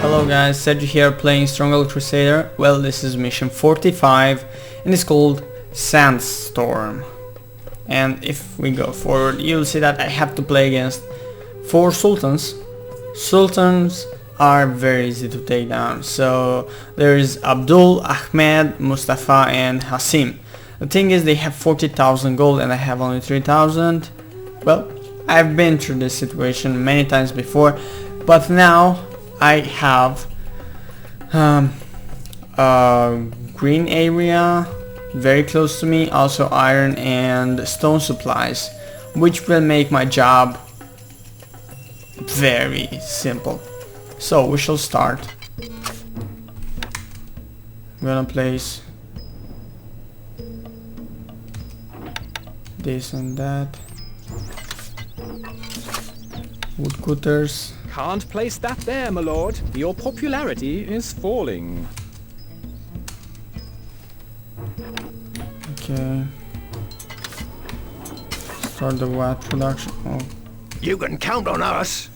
Hello guys, Sergio here playing Stronghold Crusader. Well, this is mission 45 and it's called Sandstorm. And if we go forward, you'll see that I have to play against 4 sultans. Sultans are very easy to take down. So there is Abdul, Ahmed, Mustafa and Hasim. The thing is, they have 40,000 gold and I have only 3,000. Well, I've been through this situation many times before, but now I have a green area very close to me, also iron and stone supplies, which will make my job very simple. So we shall start. I'm gonna place this and that. Woodcutters. Can't place that there, my lord. Your popularity is falling. Okay. Start the wat production. Oh. You can count on us.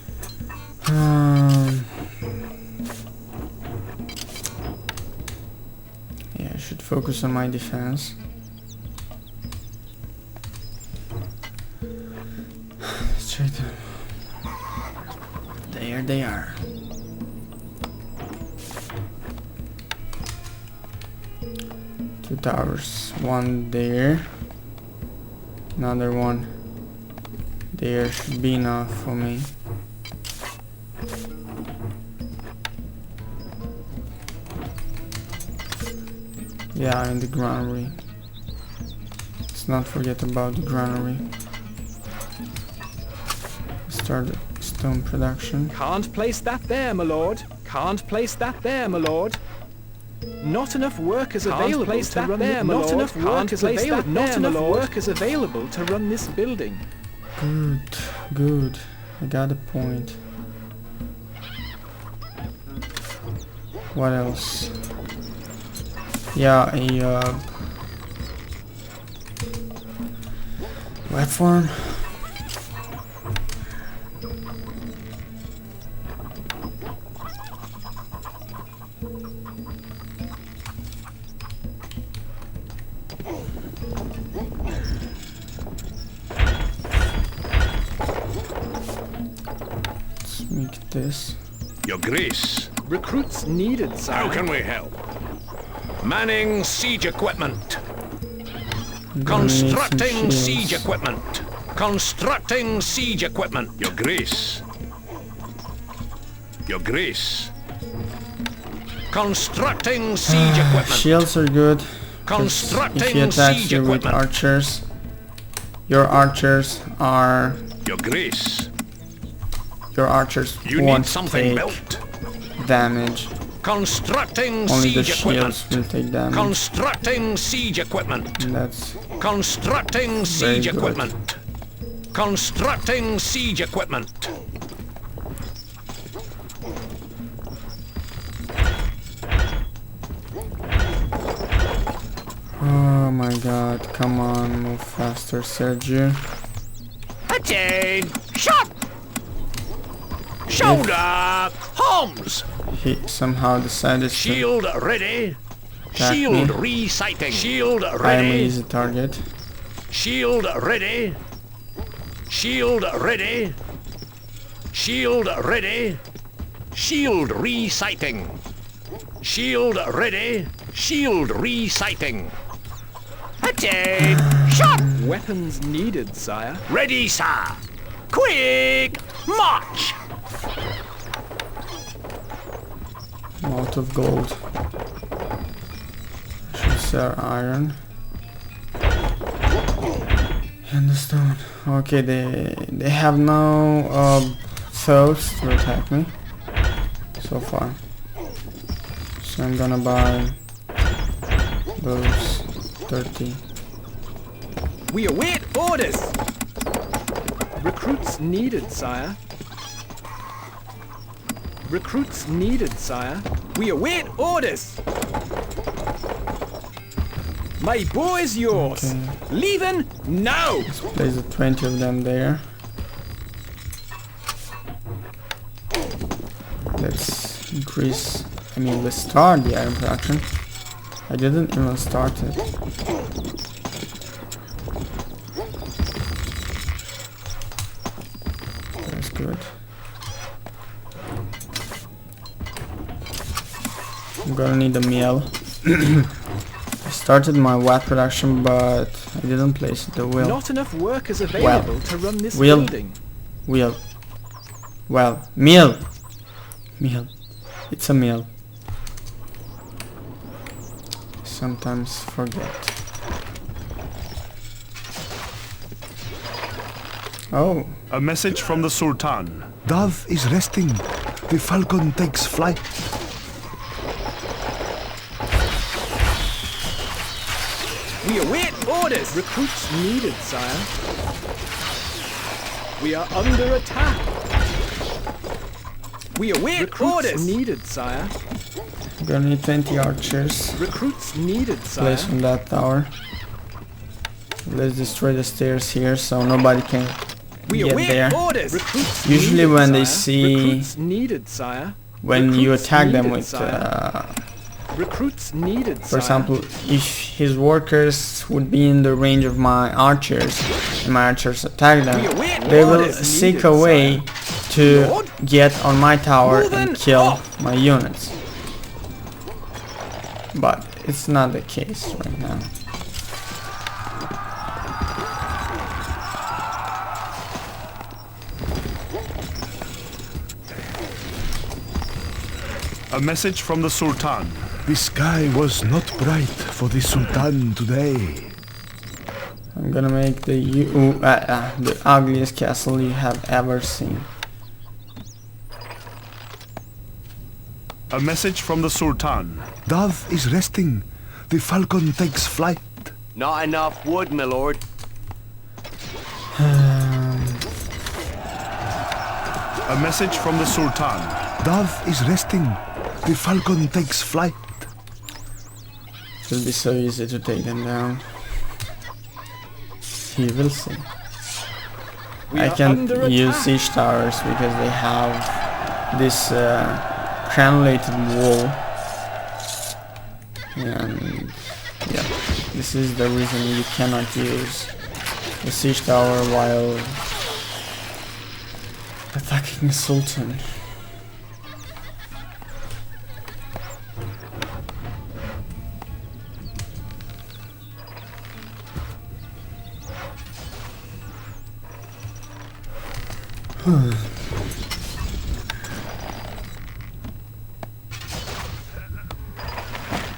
Yeah, I should focus on my defense. Let's check them. There they are. Two towers. One there. Another one there. Should be enough for me. Yeah, in the granary. Let's not forget about the granary. Start the stone production. Can't place that there, my lord. Can't place that there, my lord. Not enough workers available to run there, my lord. Not enough workers available. Not enough workers available to run this building. Good, good. I got a point. What else? Yeah, a platform. Let's make this. Your Grace, Recruits needed, sir. how can we help? Manning siege equipment. Constructing siege equipment. Constructing siege equipment. Your Grace. Your Grace. Constructing siege equipment. Shields are good. Constructing if he attacks siege you with equipment. archers, your archers are... Your Grace. Your archers You won't need something take built. damage. Constructing Only the siege shields equipment. will take damage. Constructing siege equipment. And that's Constructing siege good. equipment. Constructing siege equipment. oh my god, come on, move faster, Sergio. Attain! Shot! Shoulder! Arms! He somehow decided to Shield ready. attack Shield me. resighting. Shield I am an ready. easy target. Shield ready. Shield ready. Shield ready. Shield resighting. Shield ready. Shield resighting. Attain! Shot! Weapons needed, sire. Ready, sir. Quick march! Lot of gold. I should sell iron. And the stone. Okay, they have no thoughts to attack me so far. So I'm gonna buy those 30. We await orders. Recruits needed, sire. Recruits needed, sire. We await orders. My bow is yours. Okay. Leaving now. Let's place the 20 of them there. Let's increase, let's start the iron production. I didn't even start it. That's good. I'm gonna need a meal. I started my watt production, but I didn't place the wheel. Not enough workers available to run this Wheel. building. Wheel. Well, meal. Meal. It's a meal. Sometimes forget. Oh. A message from the Sultan. Dove is resting. The falcon takes flight. We await orders. Recruits needed, sire. We are under attack. We await orders. Needed, sire. I'm gonna need 20 archers. Recruits needed, sire. Place from that tower. Let's destroy the stairs here so nobody can We get await there. orders. Recruits Usually needed, when they sire. see Recruits needed, sire. when you Recruits attack them needed, with sire. Recruits needed, for sire. example, if his workers would be in the range of my archers and my archers attack them, We await they will orders seek needed, a way sire. to Lord? get on my tower and Moving kill off. my units. But it's not the case right now. A message from the Sultan. The sky was not bright for the Sultan today. I'm gonna make the ugliest castle you have ever seen. A message from the Sultan. Dove is resting. The falcon takes flight. Not enough wood, my lord. A message from the Sultan. Dove is resting. The falcon takes flight. It'll be so easy to take them down. You will see. We I are can't under use attack. siege towers because they have this granulated wall, and yeah, this is the reason you cannot use the siege tower while attacking the Sultan.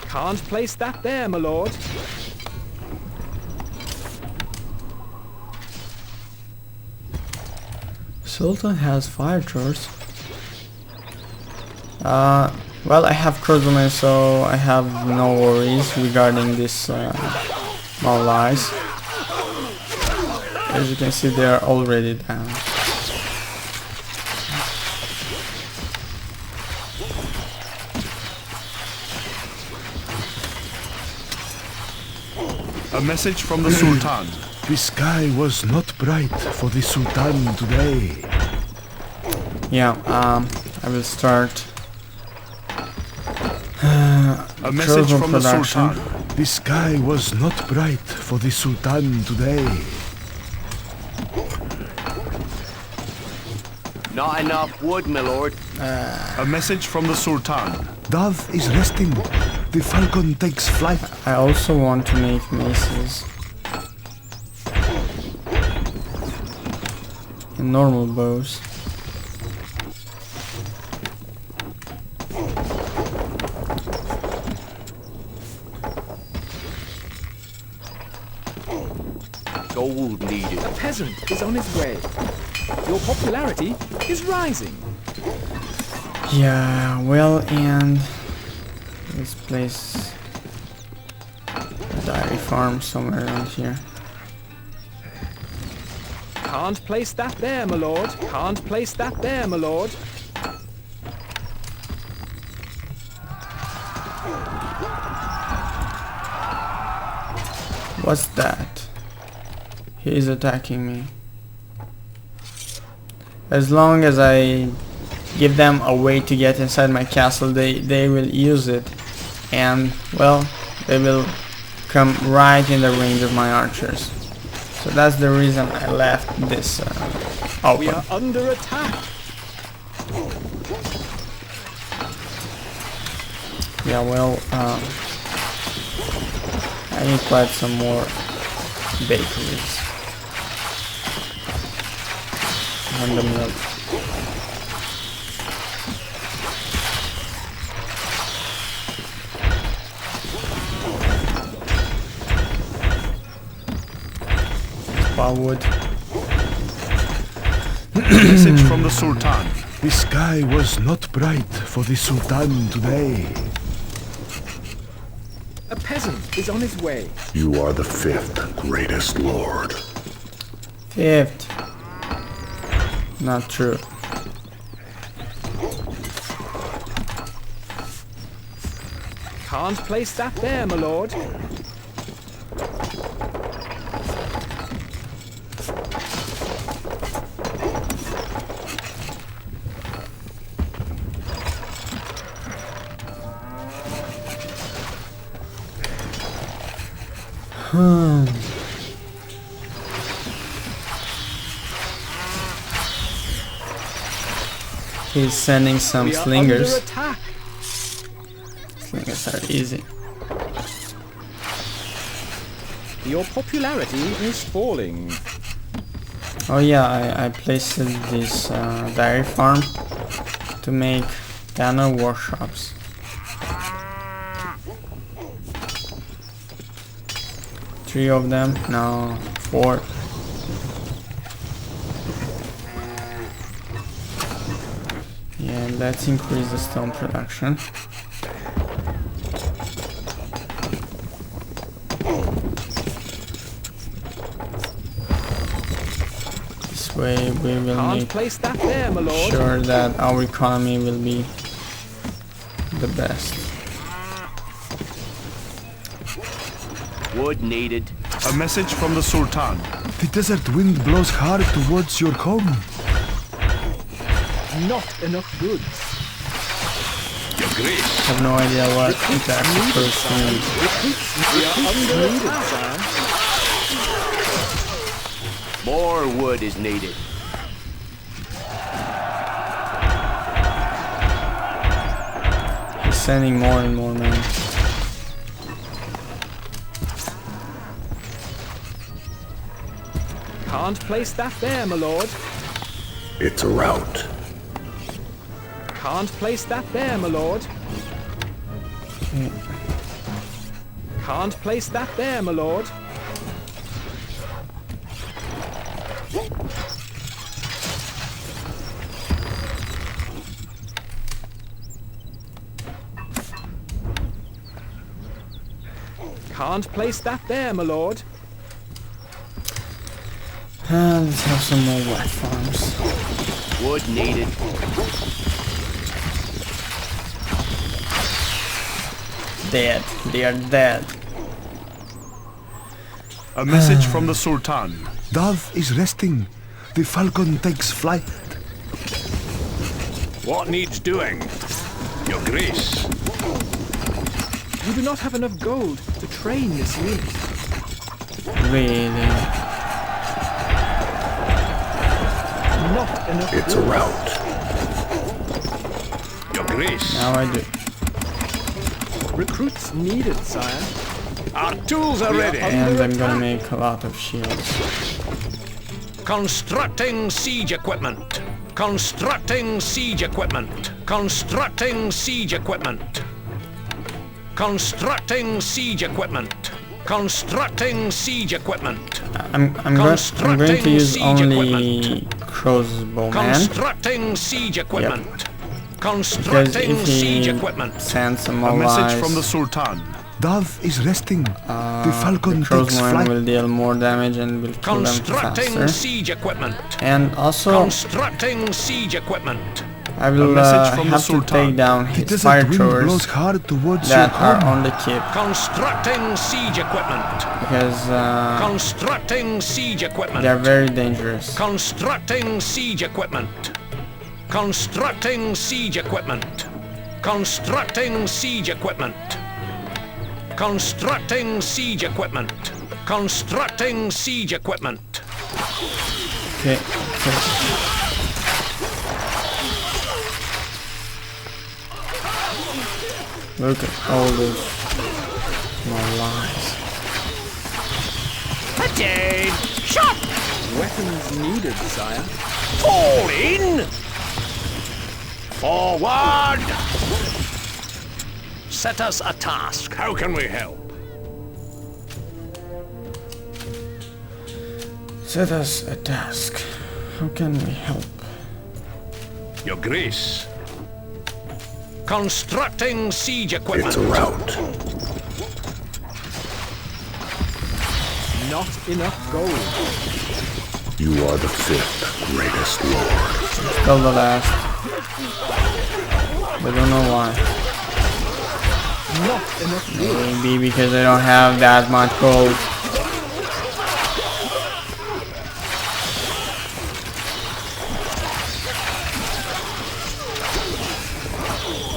Can't place that there, my lord. Sultan has fire towers. Well, I have crossbowmen, so I have no worries regarding this allies. As you can see, they are already down. A message from the Sultan. The sky was not bright for the Sultan today. Yeah, I will start A message crossbow from the production. Sultan. The sky was not bright for the Sultan today. Not enough wood, my lord. A message from the Sultan. Dove is resting. The falcon takes flight. I also want to make maces and normal bows. Gold needed. A peasant is on his way. Your popularity is rising. Yeah, well, and let's place a dairy farm somewhere around here. Can't place that there, my lord. Can't place that there, my lord. What's that? He is attacking me. As long as I give them a way to get inside my castle, they will use it, and well, they will come right in the range of my archers. So that's the reason I left this open. We are under attack. Yeah, well, I need quite some more bakeries. And the milk. Wood. Message from the Sultan. The sky was not bright for the Sultan today. A peasant is on his way. You are the 5th greatest lord. 5th. Not true. Can't place that there, my lord. He's sending some We are slingers. under attack. Slingers are easy. Your popularity is falling. Oh yeah, I placed this dairy farm to make banner workshops. Three of them, no, 4. Yeah, let's increase the stone production. This way we will Can't make place that there, my lord. sure that our economy will be the best. Wood needed. A message from the Sultan. The desert wind blows hard towards your home. Not enough goods. Your Grace. I have no idea what exactly first means. We are under attack, sire. More wood is needed. He's sending more and more men. Can't place that there, my lord. It's a rout. Can't place that there, my lord. Can't place that there, my lord. Can't place that there, my lord. Let's have some more wet farms. Wood needed. Dead. They are dead. A message from the Sultan. Dove is resting. The falcon takes flight. What needs doing? Your Grace. You do not have enough gold to train this unit. Really? Not enough It's a goods. rout. Your Grace. Now I do. Recruits needed, sire. Our tools are ready. And I'm gonna make a lot of shields. Constructing siege equipment. Constructing siege equipment. Constructing siege equipment. Constructing siege equipment. Constructing siege equipment. I'm going to use only crossbowmen. Constructing siege equipment. Because Constructing if siege he equipment. sends some A allies, message from the Sultan. Dove is resting. The falcon the takes crossbowmen flight. will deal more damage and will kill them Constructing faster. siege equipment. And also, Constructing siege equipment. I will message from the have to Sultan. take down The his desert fire wind throwers blows hard towards that your are home. on the keep, Constructing siege equipment. because Constructing siege equipment. they're very dangerous. Constructing siege equipment. Constructing siege equipment. Constructing siege equipment. Constructing siege equipment. Constructing siege equipment. Okay. Look at all those more lies. Attain! Shot! Weapons needed, sire. Fall in! Forward! Set us a task. How can we help? Set us a task. How can we help? Your Grace. Constructing siege equipment. It's a rout. Not enough gold. You are the fifth greatest lord. Still the last. I don't know why. Not enough gold. Maybe because I don't have that much gold.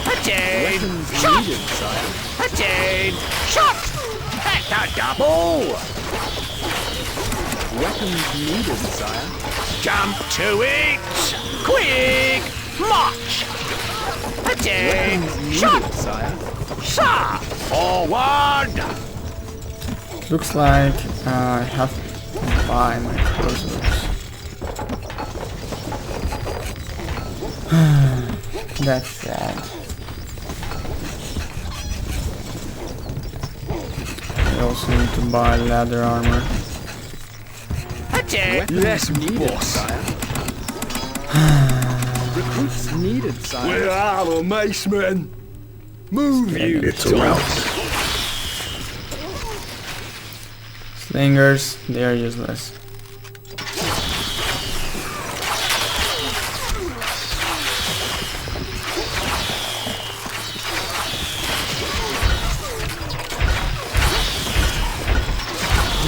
Attain! Weapons Shot! needed, sire. Attain! Shot! That's a double! Weapons needed, sire. Jump to it! Quick! March! Attain! Weapons needed, Shot! sire. Sir! Forward! Looks like I have to buy my cruisers. That's sad. I also need to buy leather armor. Attain! Weapons needed, sire. Recruits needed, sire. Where are the macemen? Move you! It's a rout. Slingers, they are useless.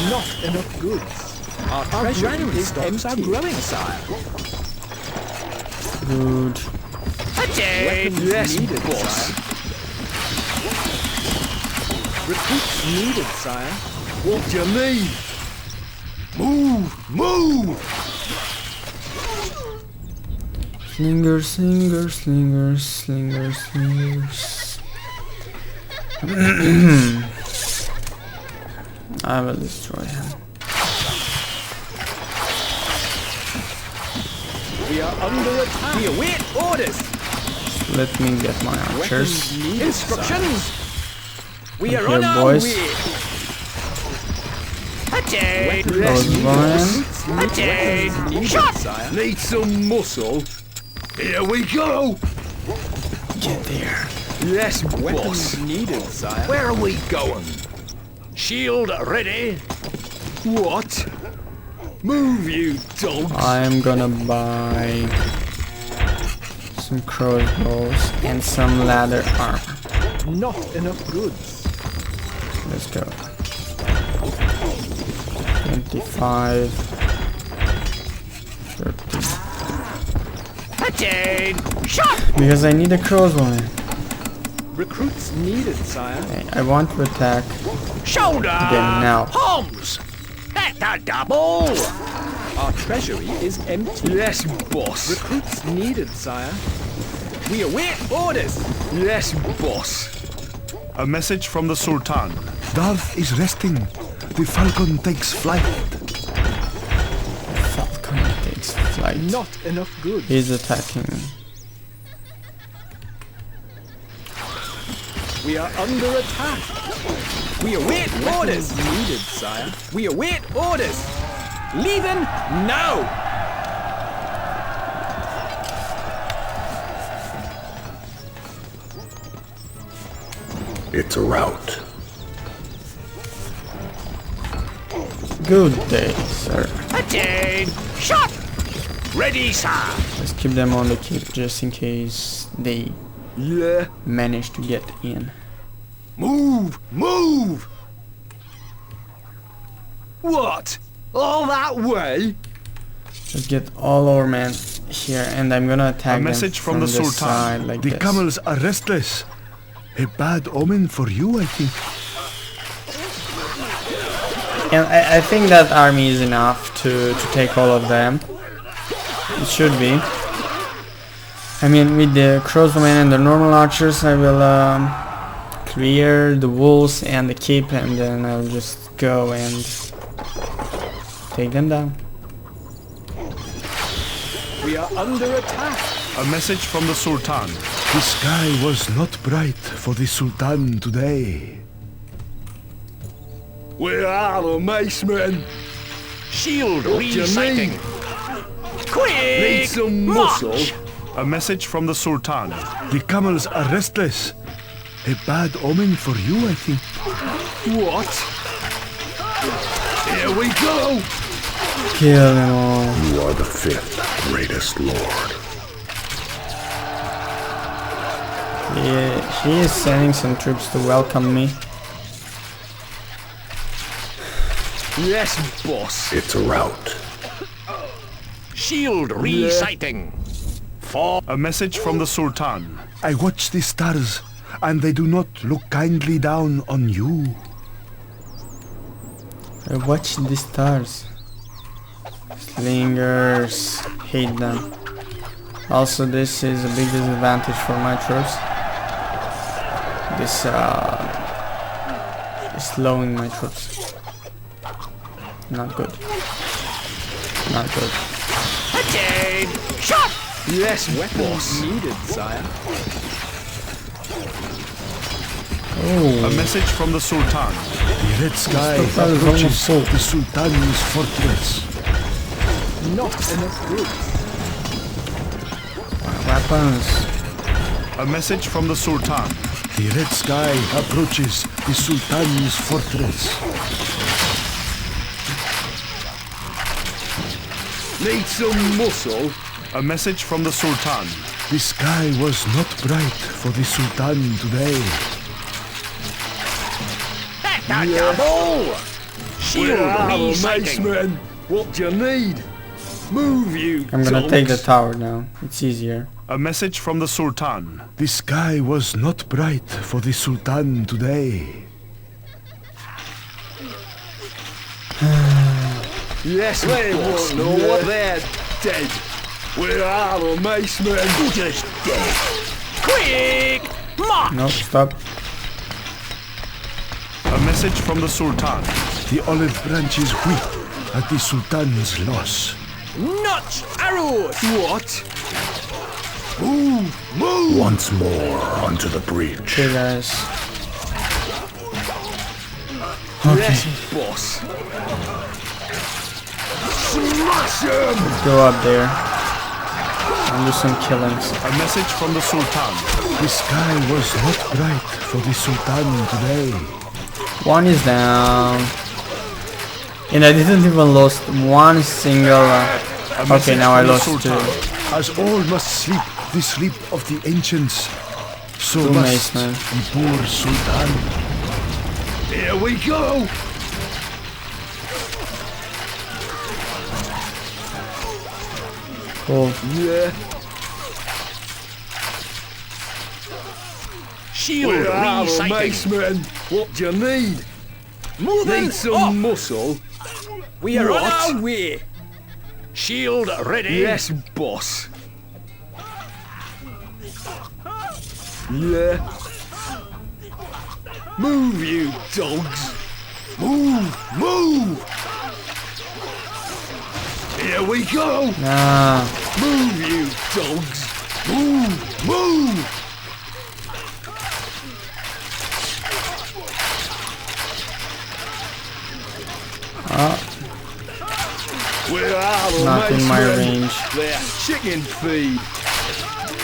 Not enough goods. Our treasury stocks are growing, sire. Good. Attain! Weapons needed, sire. Recruits needed, sire. What do you mean? Move! Move! Slingers, slingers, slingers, slingers, slingers. I will destroy him. We are under attack. We await orders. Let me get my archers. Weapons needed, Instructions! sire. We are Here, on our boys. way! Attain! Those one. Attain! Needed, Shot! sire. Need some muscle? Here we go! Get there. Yes, Weapons needed, sire. Where are we going? Shield ready! What? Move, you dogs! I'm gonna buy some crossbows and some leather armor. Not enough goods. Let's go. 25, 30. Attain! Shot! Because I need a crossbow. Recruits needed, sire. Okay, I want to attack. Shoulder! Them now. Homs! That's a double! Our treasury is empty. Yes, boss! Recruits needed, sire. We await orders. Yes, boss! A message from the Sultan. Darth is resting. The falcon takes flight. Falcon takes flight. Not enough goods. He's attacking me. We are under attack. We await orders. Needed, sire. We await orders. Leaving now. It's a rout. Good day, sir. Attain! Shot! Ready, sir. Let's keep them on the keep just in case they manage to get in. Move! Move! What? All that way? Let's get all our men here, and I'm gonna attack A message them from the this Sultan. side like The this. camels are restless. A bad omen for you, I think. And I think that army is enough to take all of them. It should be. I mean, with the crossbowmen and the normal archers, I will clear the walls and the keep, and then I'll just go and take them down. We are under attack. A message from the Sultan. The sky was not bright for the Sultan today. Where are the macemen? Shield What do you resighting. need? Quick! Need some muscle? A message from the Sultan. The camels are restless. A bad omen for you, I think. What? Here we go! Kill them all. You are the fifth greatest lord. Yeah, he is sending some troops to welcome me. Yes, boss. It's a rout. Shield resighting. A message from the Sultan. I watch the stars, and they do not look kindly down on you. I watch the stars. Slingers, hate them. Also, this is a big disadvantage for my troops. This is slowing my troops. Not good. Not good. Attain! Shot! Yes, weapons needed, sire. Oh, A message from the Sultan. The red sky Sultan is approaches almost full. the Sultan's fortress. Not enough room. weapons. A message from the Sultan. The red sky approaches the Sultan's fortress. Need some muscle? A message from the Sultan. The sky was not bright for the Sultan today. Double! Shield Where are the resighting. macemen? What do you need? Move, you I'm gonna take the dogs. tower now. It's easier. A message from the Sultan. The sky was not bright for the Sultan today. Yes, they won't know what they're dead. Where are the macemen? Just dead. Quick! March! No, stop. A message from the Sultan. The olive branches weep at the Sultan's loss. Notch! Arrows! What? Move! Move! Once more onto the breach. Okay, guys. Yes, boss. Smash them! Go up there and do some killings. A message from the Sultan. The sky was not bright for the Sultan today. One is down. And I didn't even lost one single... A okay, message now I from the lost Sultan. two. As all must sleep the sleep of the ancients, so Two must macemen. the poor Sultan. Here we go! Cool. Yeah. Shield Where are the resighting. macemen? What do you need? Moving Need some up. muscle? We are on What? our way. Shield ready. Yes, boss. Yeah. Move, you dogs. Move, move. Here we go. Nah. Move, you dogs. Move, move. Where are the Not in my macemen? range. They're chicken feed.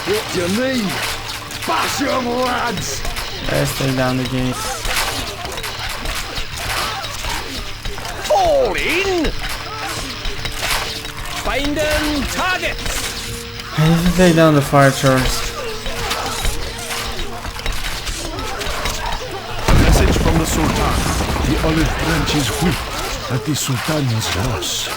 What do you need? Bash 'em, lads. Let's take down the gate. Fall in. By Finding targets! I need to take down the fire towers. Message from the Sultan. The olive branch is weak at the Sultan's loss.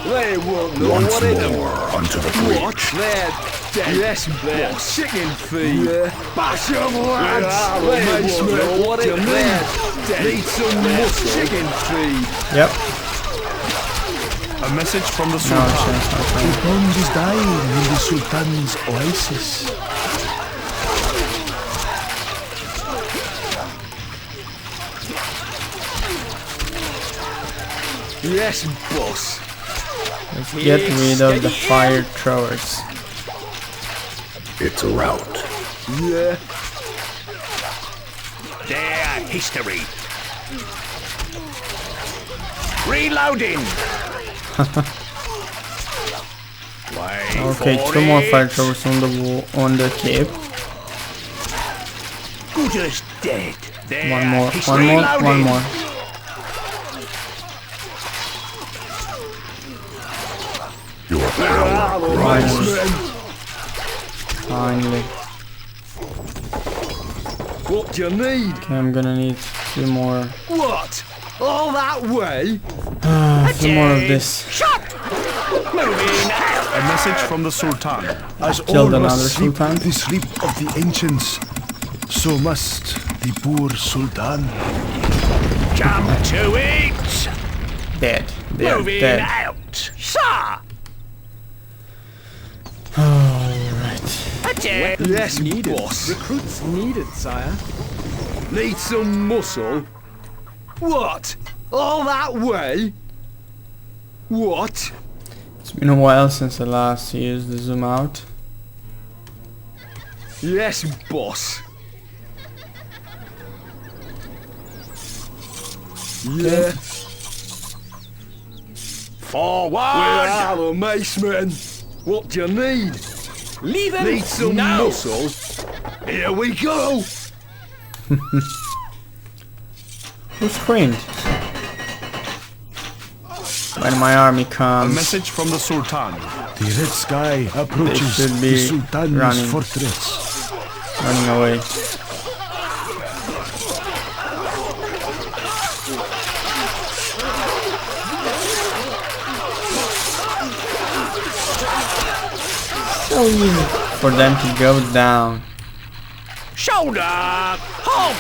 They won't know Once what it is. more onto the breach. What? They're dead. Yes, boss. Chicken feed. Yeah. Bash them, lads. They won't know what it is. They're dead. Need some muscle. Chicken feed. Yep. A message from the No Sultan. chance, no The chance. pond is dying in the Sultan's oasis. Yes, boss. Let's get rid of the fire throwers. It's a rout. Yeah. Their history. Reloading. Okay, 2 more fire throwers on the wall, on the cape. Good as dead. Their One more, history. one more, Reloading. one more. Your power Finally. What do you need? Okay, I'm gonna need 2 more. What? All that way? A few more of this. Moving out. A message from the Sultan. As Killed all another must sleep Sultan. the sleep of the ancients, so must the poor Sultan. Come to it. Dead. They're Moving dead. out. Sir. Alright. Yes, needed. Boss. Recruits needed, sire. Need some muscle. What? All that way? What? It's been a while since I last used the zoom out. Yes, boss. Yeah. Forward. Where are the macemen? What do you need? Leave them. Need some muscle. Here we go. Who screamed? When my army A comes, message from the Sultan. The red sky approaches should the be Sultan's running. fortress. running away. So easy for them to go down. Shoulder. Halt.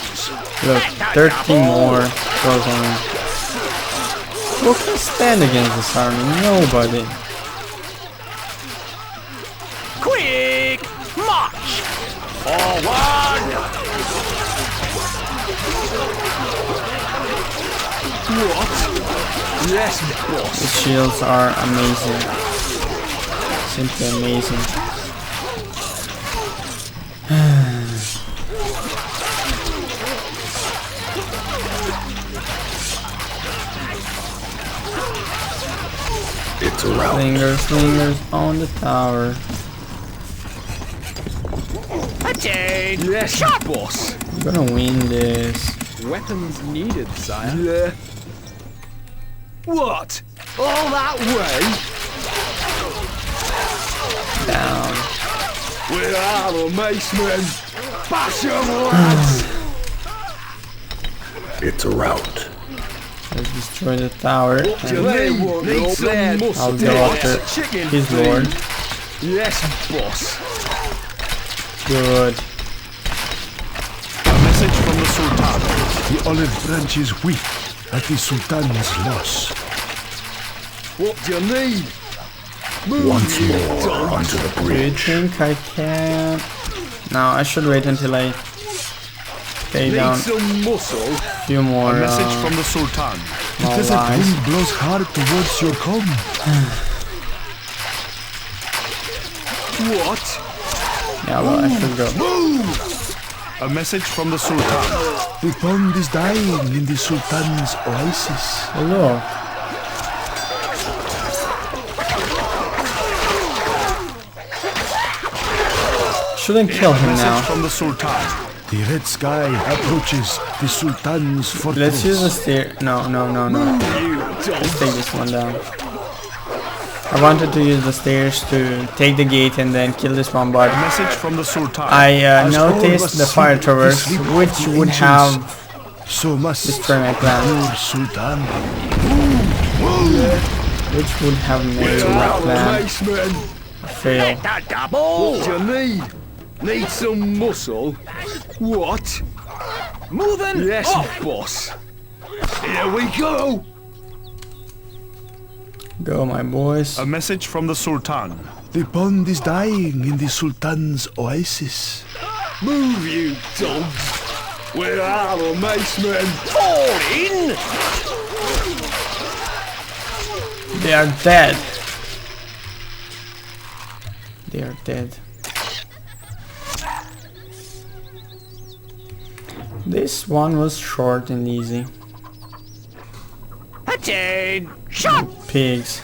Look, 13 more goes on. Who can stand against this army? Nobody. Quick march. Forward. What? Yes, The boss. shields are amazing. Simply amazing. It's a rout. Slingers on the tower. Attain. Yes, boss. I'm gonna win this. Weapons needed, sire. Yeah. What? All that way? Down. Where are the macemen? Bash them, lads! It's a rout. Let's destroy the tower. And They won't need some muscle. I'll go after Chicken his feed. lord. Yes, boss. Good. A message from the Sultan. The olive branch is weak at the Sultan's loss. What do you need? Move, Once you more donk. onto the Do you bridge. think I can? No, I should wait until I take Need down some muscle. a few more A message from the Sultan. small Desert lies. wind blows hard towards your home. What? Yeah, well, I should go. A message from the Sultan. The pond is dying in the Sultan's oasis. Hello. Shouldn't kill him Message now. from the Sultan. The red sky approaches the Sultan's fortress. Let's use the steer. No. You Let's donk. take this one down. I wanted to use the stairs to take the gate and then kill this one, but A message from the Sultan. I noticed the fire towers, which would have So must destroyed my plan, poor Sultan. which would have made my plan fail. The double! What do you need? Need some muscle? What? Moving! Yes, boss. Here we go. Go, my boys. A message from the Sultan. The pond is dying in the Sultan's oasis. Move, you dogs. Where are the macemen? Fall in! They are dead. They are dead. This one was short and easy. Attention! Pigs.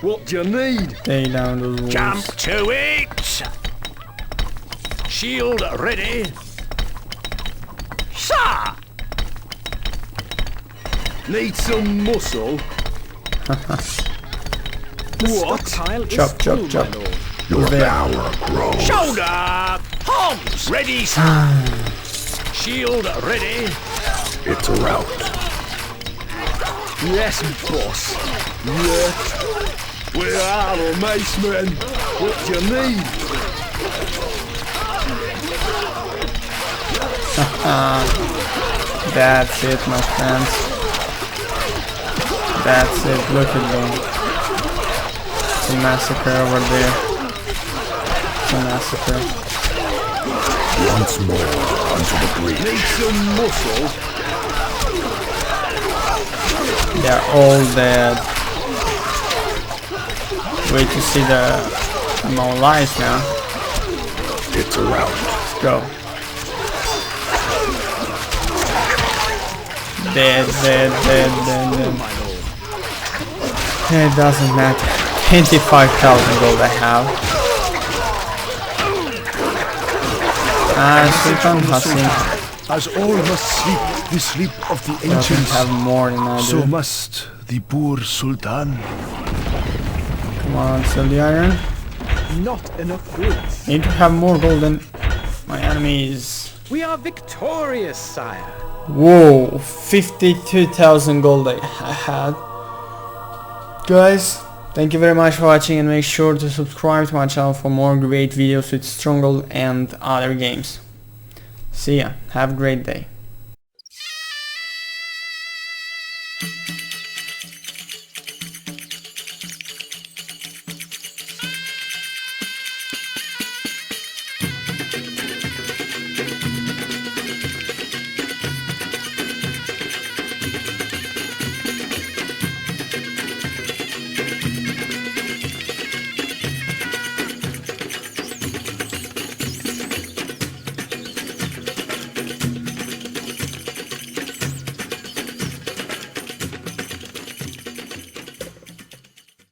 What do you need? Take down those wolves. Jump to it! Shield ready. Sir! Need some muscle? What? Stockpile is Chop, full, chop, my chop. lord. Who's there? Shoulder! Homs ready, sir! Shield ready. It's a rout. Yes, boss. Yeah. Where are the macemen? What do you need? That's it, my friends. That's it. Look at them. It's a massacre over there. It's a massacre. Once more onto the breach. Need some muscle? They're all dead. Wait to see the more lives now. It's a rout. Let's go. Dead. It doesn't matter. 25,000 gold I have. Sleep on Hassan. As all must sleep the sleep of the Doesn't ancients, have more than I so do. must the poor Sultan. Come on, sell the iron. Not enough goods. Need to have more gold than my enemies. We are victorious, sire. Whoa, 52,000 gold I had. Guys, thank you very much for watching, and make sure to subscribe to my channel for more great videos with Stronghold and other games. See ya, have a great day.